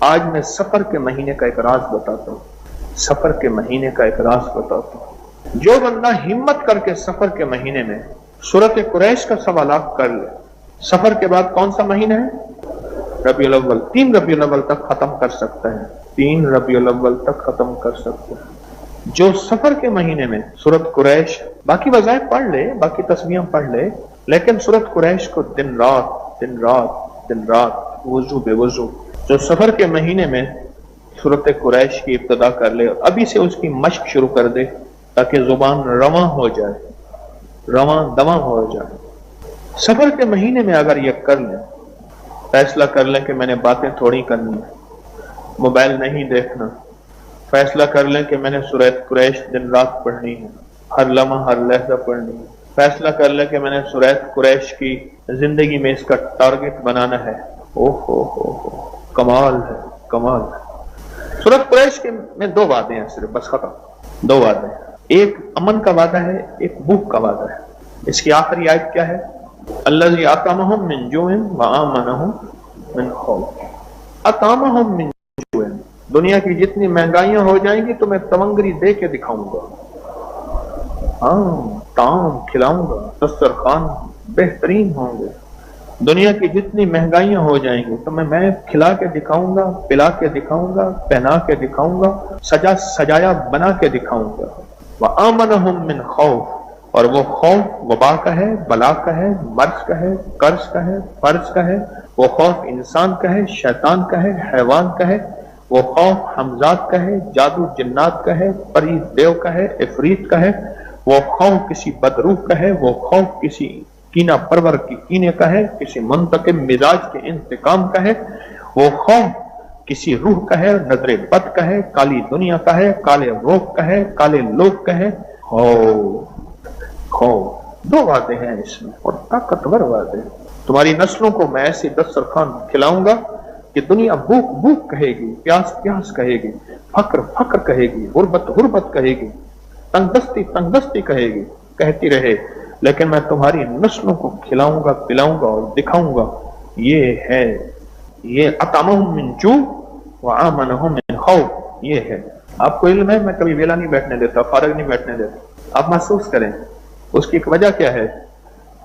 آج میں سفر کے مہینے کا ایک راز بتاتا ہوں، سفر کے مہینے کا ایک راز بتاتا ہوں۔ جو بندہ ہمت کر کے سفر کے مہینے میں سورۃ قریش کا سوالات کر لے، سفر کے بعد کون سا مہینہ ہے؟ ربیع الاول، 3 ربیع الاول تک ختم کر سکتا ہے، 3 ربیع الاول تک ختم کر سکتا ہے۔ جو سفر کے مہینے میں سورۃ قریش، باقی وظائف پڑھ لے، باقی تسبیحاں پڑھ لے، لیکن سورۃ قریش کو دن رات وضو بے وضو جو سفر کے مہینے میں سورۃ قریش کی ابتدا کر لے، ابھی سے اس کی مشق شروع کر دے تاکہ زبان رواں ہو جائے، رواں دواں ہو جائے۔ سفر کے مہینے میں اگر یہ کر لیں، فیصلہ کر لیں کہ میں نے باتیں تھوڑی کرنی ہے، موبائل نہیں دیکھنا، فیصلہ کر لیں کہ میں نے سورۃ قریش دن رات پڑھنی ہے، ہر لمحہ ہر لحظہ پڑھنی ہے، فیصلہ کر لیں کہ میں نے سورۃ قریش کی زندگی میں اس کا ٹارگٹ بنانا ہے، کمال ہے، کمال ہے۔ سورۃ قریش کے میں 2 وعدے ہیں صرف، بس ختم، 2 وعدے ہیں، ایک امن کا وعدہ ہے، ایک بھوک کا وعدہ ہے۔ اس کی آخری آیت کیا ہے؟ الذی اطعمہم من جوع وآمنہم من خوف، اطعمہم من جوع، دنیا کی جتنی مہنگائیاں ہو جائیں گی تو میں تمنگری دے کے دکھاؤں گا، طعام کھلاؤں گا، دسترخوان بہترین ہوں گے، دنیا کی جتنی مہنگائیاں ہو جائیں گی تو میں کھلا کے دکھاؤں گا، پلا کے دکھاؤں گا، پہنا کے دکھاؤں گا، سجایا بنا کے دکھاؤں گا۔ وآمنہم من خوف، اور وہ خوف وبا کا ہے، بلا کا ہے، مرض کا ہے، قرض کا ہے، فرض کا ہے، وہ خوف انسان کا ہے، شیطان کا ہے، حیوان کا ہے، وہ خوف حمزات کا ہے، جادو جنات کا ہے، پری دیو کا ہے، عفریت کا ہے، وہ خوف کسی بدروح کا ہے، وہ خوف کسی کینہ پرور کی کینے کا ہے، کسی منتقم مزاج کے انتقام کا ہے، وہ خوف کسی روح کا ہے، نظر بد کا ہے، کالی دنیا کا ہے، کالے روح کا ہے، کالے لوگ کا ہے۔ خوف 2 وعدے ہیں اس میں، اور طاقتور وعدے۔ تمہاری نسلوں کو میں ایسی دسترخوان کھلاؤں گا کہ دنیا بھوک بھوک کہے گی، پیاس پیاس کہے گی، فقر فقر کہے گی، غربت غربت کہے گی، تنگ دستی تنگ دستی کہے گی، کہتی رہے، لیکن میں تمہاری نسلوں کو کھلاؤں گا، پلاؤں گا اور دکھاؤں گا۔ یہ ہے، یہ اطعمہم من جوع وآمنہم من خوف، یہ ہے۔ آپ کو علم ہے میں کبھی ویلا نہیں بیٹھنے دیتا، فارغ نہیں بیٹھنے دیتا، آپ محسوس کریں اس کی ایک وجہ کیا ہے؟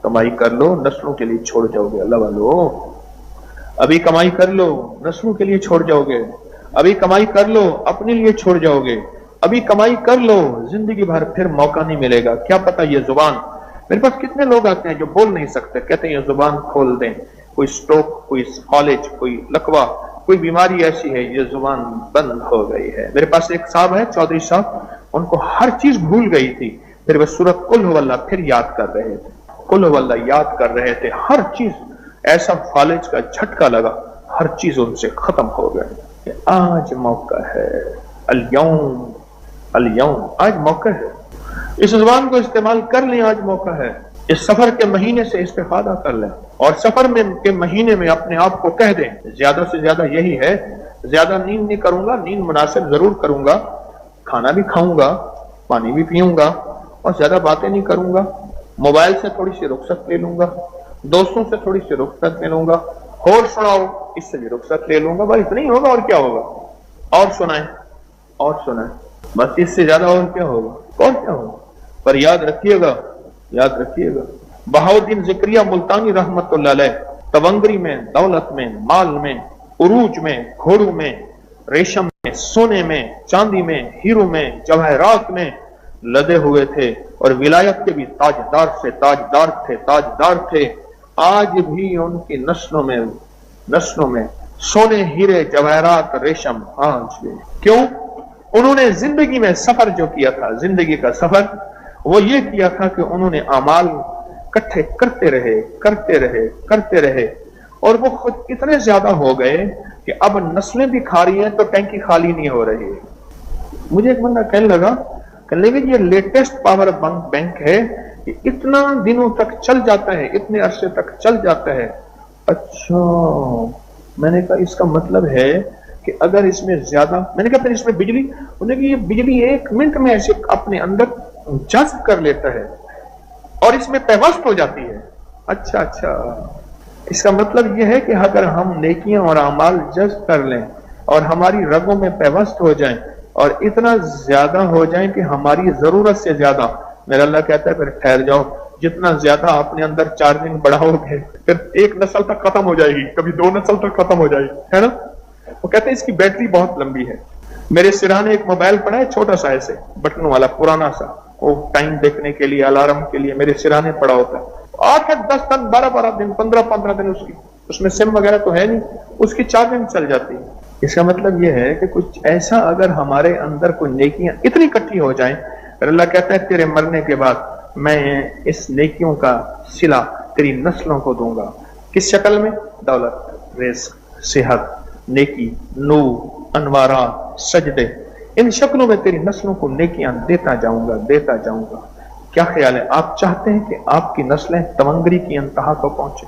کمائی کر لو، نسلوں کے لیے چھوڑ جاؤ گے، اللہ والو ابھی کمائی کر لو، نسلوں کے لیے چھوڑ جاؤ گے، ابھی کمائی کر لو، اپنے لیے چھوڑ جاؤ گے، ابھی کمائی کر لو، زندگی بھر پھر موقع نہیں ملے گا۔ کیا پتہ یہ زبان، میرے پاس کتنے لوگ آتے ہیں جو بول نہیں سکتے، کہتے ہیں یہ زبان کھول دیں، کوئی سٹروک، کوئی فالج، کوئی لقوہ، کوئی بیماری ایسی ہے، یہ زبان بند ہو گئی ہے۔ میرے پاس ایک صاحب ہے، چودھری صاحب، ان کو ہر چیز بھول گئی تھی، پھر وہ سورۃ قل هو اللہ پھر یاد کر رہے تھے، قل هو اللہ یاد کر رہے تھے، ہر چیز ایسا فالج کا جھٹکا لگا، ہر چیز ان سے ختم ہو گئی کہ آج موقع ہے، اليوم آج موقع ہے، اس زبان کو استعمال کر لیں، آج موقع ہے، اس سفر کے مہینے سے استفادہ کر لیں، اور سفر کے مہینے میں اپنے آپ کو کہہ دیں، زیادہ سے زیادہ یہی ہے، زیادہ نیند نہیں کروں گا، نیند مناسب ضرور کروں گا، کھانا بھی کھاؤں گا، پانی بھی پیوں گا، اور زیادہ باتیں نہیں کروں گا، موبائل سے تھوڑی سی رخصت لے لوں گا، دوستوں سے تھوڑی سی رخصت لے لوں گا، اور سناؤ اس سے بھی رخصت لے لوں گا، بس اتنا ہی ہوگا، اور کیا ہوگا؟ اور سنائیں، اور سنائیں، بس اس سے زیادہ اور کیا ہوگا؟ اور کیا ہوگا؟ پر یاد رکھیے گا، یاد رکھیے گا، بہاؤالدین ذکریہ ملتانی رحمت اللہ علیہ تونگری میں، دولت میں، مال میں، عروج میں، گھوڑوں میں، ریشم میں، سونے میں، چاندی میں، ہیرو میں، جواہرات میں لدے ہوئے تھے، اور ولایت کے بھی تاجدار سے تاجدار تھے، تاجدار تھے۔ آج بھی ان کی نسلوں میں سونے، ہیرے، جواہرات، ریشم، آج بھی۔ کیوں؟ انہوں نے زندگی میں سفر جو کیا تھا، زندگی کا سفر وہ یہ کیا تھا کہ انہوں نے اعمال کٹھے کرتے رہے، اور وہ خود اتنے زیادہ ہو گئے کہ اب نسلیں بھی کھا رہی ہیں تو ٹینکی خالی نہیں ہو رہی ہے۔ مجھے ایک بندہ کہنے لگا کہ لیکن یہ لیٹسٹ پاور بینک ہے، کہ اتنا دنوں تک چل جاتا ہے، اتنے عرصے تک چل جاتا ہے۔ اچھا، میں نے کہا اس کا مطلب ہے کہ اگر اس میں زیادہ، میں نے کہا پھر اس میں بجلی، انہوں نے کہا یہ بجلی 1 منٹ میں ایسے اپنے اندر جذب کر لیتا ہے اور اس میں پیوست ہو جاتی ہے۔ اچھا، اس کا مطلب یہ ہے کہ اگر ہم نیکیاں اور اعمال جذب کر لیں اور ہماری رگوں میں پیوست ہو جائیں اور اتنا زیادہ ہو جائیں کہ ہماری ضرورت سے زیادہ. میرا اللہ کہتا ہے پھر ٹھہر جاؤ، جتنا زیادہ اپنے اندر چارجنگ بڑھاؤ گے پھر ایک نسل تک ختم ہو جائے گی، کبھی 2 نسل تک ختم ہو جائے گی، ہے نا. وہ کہتے ہیں اس کی بیٹری بہت لمبی ہے. میرے سرانے ایک موبائل پڑا ہے چھوٹا سا ایسے بٹن والا پرانا سا، وہ ٹائم دیکھنے کے لیے الارم کے لیے میرے سرانے پڑا ہوتا ہے. 8-10 دن 12 دن 15 دن اس میں سم وغیرہ تو ہے نہیں، اس کی چارجنگ چل جاتی ہے. اس کا مطلب یہ ہے کہ کچھ ایسا اگر ہمارے اندر کوئی نیکیاں اتنی اکٹھی ہو جائیں، پھر اللہ کہتا ہے تیرے مرنے کے بعد میں اس نیکیوں کا صلہ تیری نسلوں کو دوں گا. کس شکل میں؟ دولت، رزق، صحت، نیکی، نور، انوارات، سجدے، ان شکلوں میں تیری نسلوں کو نیکیاں دیتا جاؤں گا. کیا خیال ہے؟ آپ چاہتے ہیں کہ آپ کی نسلیں تمنگری کی انتہا کو پہنچے،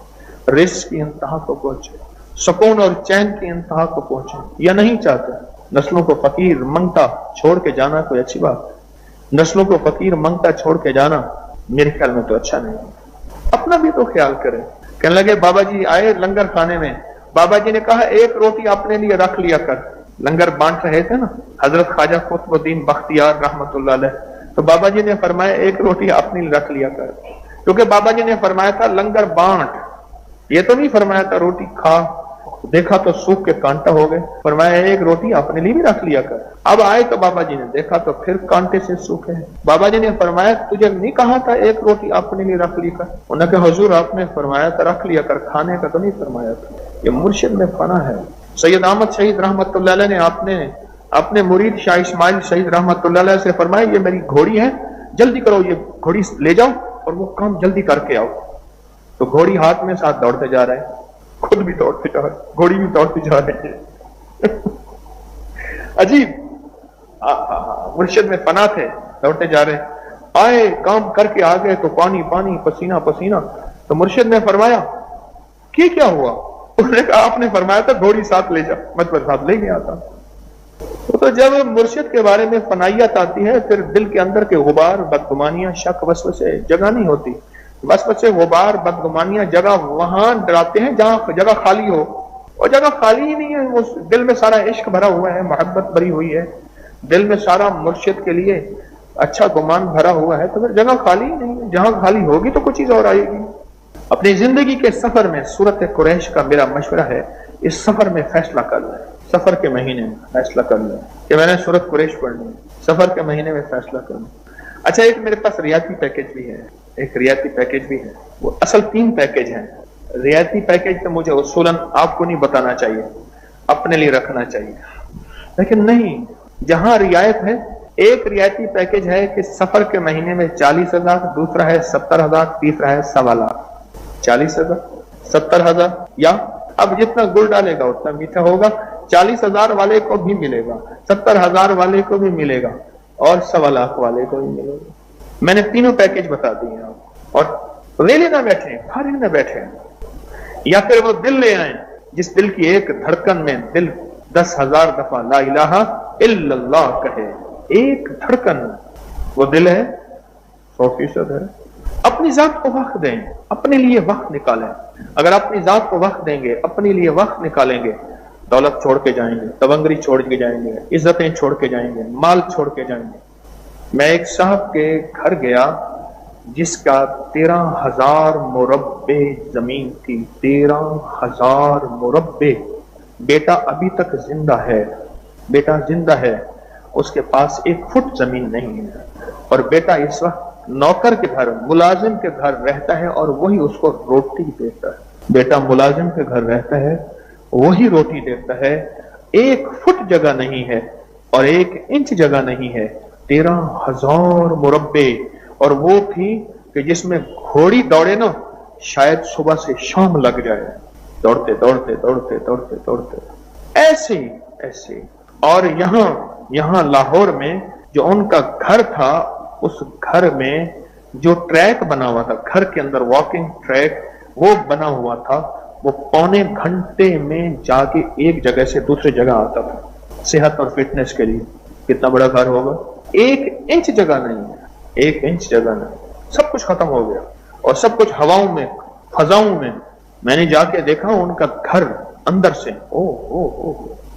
رزق کی انتہا کو پہنچے، سکون اور چین کی انتہا کو پہنچے، یا نہیں چاہتے؟ نسلوں کو فقیر منگتا چھوڑ کے جانا کوئی اچھی بات ہے؟ نسلوں کو فقیر منگتا چھوڑ کے جانا میرے خیال میں تو اچھا نہیں. اپنا بھی تو خیال کرے. کہنے لگے بابا جی آئے لنگر کھانے میں، بابا جی نے کہا ایک روٹی اپنے لیے رکھ لیا کر. لنگر بانٹ رہے تھے نا حضرت خواجہ قطب الدین بختیار رحمت اللہ علیہ، تو بابا جی نے فرمایا ایک روٹی اپنے لیے رکھ لیا کر، کیونکہ بابا جی نے فرمایا تھا لنگر بانٹ، یہ تو نہیں فرمایا تھا روٹی کھا. دیکھا تو سوکھ کے کانٹا ہو گئے، فرمایا ایک روٹی اپنے لیے بھی رکھ لیا کر. اب آئے تو بابا جی نے دیکھا تو پھر کانٹے سے سوکھے ہیں. بابا جی نے فرمایا تجھے نہیں کہا تھا ایک روٹی اپنے لیے رکھ لی کر؟ انہوں نے کہا حضور آپ نے فرمایا تھا رکھ لیا کر، کھانے کا تو نہیں فرمایا تھا. یہ مرشد میں فنا ہے. سید احمد شہید رحمت اللہ علیہ نے اپنے مرید شاہ اسماعیل شہید رحمت اللہ علیہ سے فرمایا یہ میری گھوڑی ہے، جلدی کرو یہ گھوڑی لے جاؤ اور وہ کام جلدی کر کے آؤ. تو گھوڑی ہاتھ میں ساتھ دوڑتے جا رہے ہیں، خود بھی دوڑتے جا رہے، گھوڑی بھی دوڑتی جا رہی ہے. عجیب. مرشد میں فنا تھے، دوڑتے جا رہے. آئے کام کر کے آ گئے تو پانی پانی، پسینہ پسینہ. تو مرشد نے فرمایا کیا ہوا؟ انہوں نے کہا آپ نے فرمایا تھا گھوڑی ساتھ لے جا، میں تو ساتھ لے گیا تھا. تو جب مرشد کے بارے میں فنائیت آتی ہے پھر دل کے اندر کے غبار، بدگمانیاں، شک، وسوسے جگہ نہیں ہوتی. وسوسے، غبار، بدگمانیاں جگہ وہاں ڈراتے ہیں جہاں جگہ خالی ہو، اور جگہ خالی ہی نہیں ہے. وہ دل میں سارا عشق بھرا ہوا ہے، محبت بھری ہوئی ہے، دل میں سارا مرشد کے لیے اچھا گمان بھرا ہوا ہے، تو پھر جگہ خالی ہی نہیں ہے. جہاں خالی ہوگی تو کچھ چیز اور آئے گی. اپنی زندگی کے سفر میں سورت قریش کا میرا مشورہ ہے اس سفر میں فیصلہ کر لیں، سفر کے مہینے میں فیصلہ کر لیں کہ میں نے سورت قریش پڑھنی ہے. سفر کے مہینے میں فیصلہ کر لیں. اچھا ایک میرے پاس رعایتی پیکج بھی ہے، ایک رعایتی پیکج بھی ہے. وہ اصل 3 پیکج ہیں. رعایتی پیکج تو مجھے اصولاً آپ کو نہیں بتانا چاہیے، اپنے لیے رکھنا چاہیے، لیکن نہیں، جہاں رعایت ہے. ایک رعایتی پیکج ہے کہ سفر کے مہینے میں 40,000، دوسرا ہے 70,000، تیسرا ہے 1.25 لاکھ. 40,000، 70,000، یا اب جتنا گڑ ڈالے گا اتنا میٹھا ہوگا. 40,000 والے کو بھی ملے گا، 70,000 والے کو بھی ملے گا، اور 1.25 لاکھ والے کو بھی ملے گا. میں نے تینوں پیکج بتا دیے ہیں. اور ریلے نہ بیٹھے، فارغ نہ بیٹھے، یا پھر وہ دل لے آئیں جس دل کی ایک دھڑکن میں دل 10,000 دفعہ لا الہ الا اللہ کہے. ایک دھڑکن وہ دل ہے، 100% ہے. اپنی ذات کو وقت دیں، اپنے لیے وقت نکالیں. اگر اپنی ذات کو وقت دیں گے، اپنے لیے وقت نکالیں گے، دولت چھوڑ کے جائیں گے، تونگری چھوڑ کے جائیں گے، عزتیں چھوڑ کے جائیں گے، مال چھوڑ کے جائیں گے. میں ایک صاحب کے گھر گیا جس کا 13,000 مربع زمین تھی. 13,000 مربع. بیٹا ابھی تک زندہ ہے، بیٹا زندہ ہے، اس کے پاس 1 فٹ زمین نہیں ہے. اور بیٹا اس وقت نوکر کے گھر، ملازم کے گھر رہتا ہے اور وہی اس کو روٹی دیتا ہے. بیٹا ملازم کے گھر رہتا ہے، وہی روٹی دیتا ہے. 1 فٹ جگہ نہیں ہے اور 1 انچ جگہ نہیں ہے. 13,000 مربع. اور وہ تھی کہ جس میں گھوڑی دوڑے نا شاید صبح سے شام لگ جائے، دوڑتے دوڑتے دوڑتے دوڑتے دوڑتے ایسے ایسے. اور یہاں لاہور میں جو ان کا گھر تھا، اس گھر میں جو ٹریک بنا ہوا تھا، گھر کے اندر واکنگ ٹریک وہ بنا ہوا تھا، وہ 1.25 گھنٹے میں جا کے ایک جگہ سے دوسری جگہ آتا تھا صحت اور فٹنس کے لیے. کتنا بڑا گھر ہوگا؟ 1 انچ جگہ نہیں ہے، 1 انچ جگہ نہیں. سب کچھ ختم ہو گیا اور سب کچھ ہواؤں میں، فضاؤں میں. میں نے جا کے دیکھا ان کا گھر اندر سے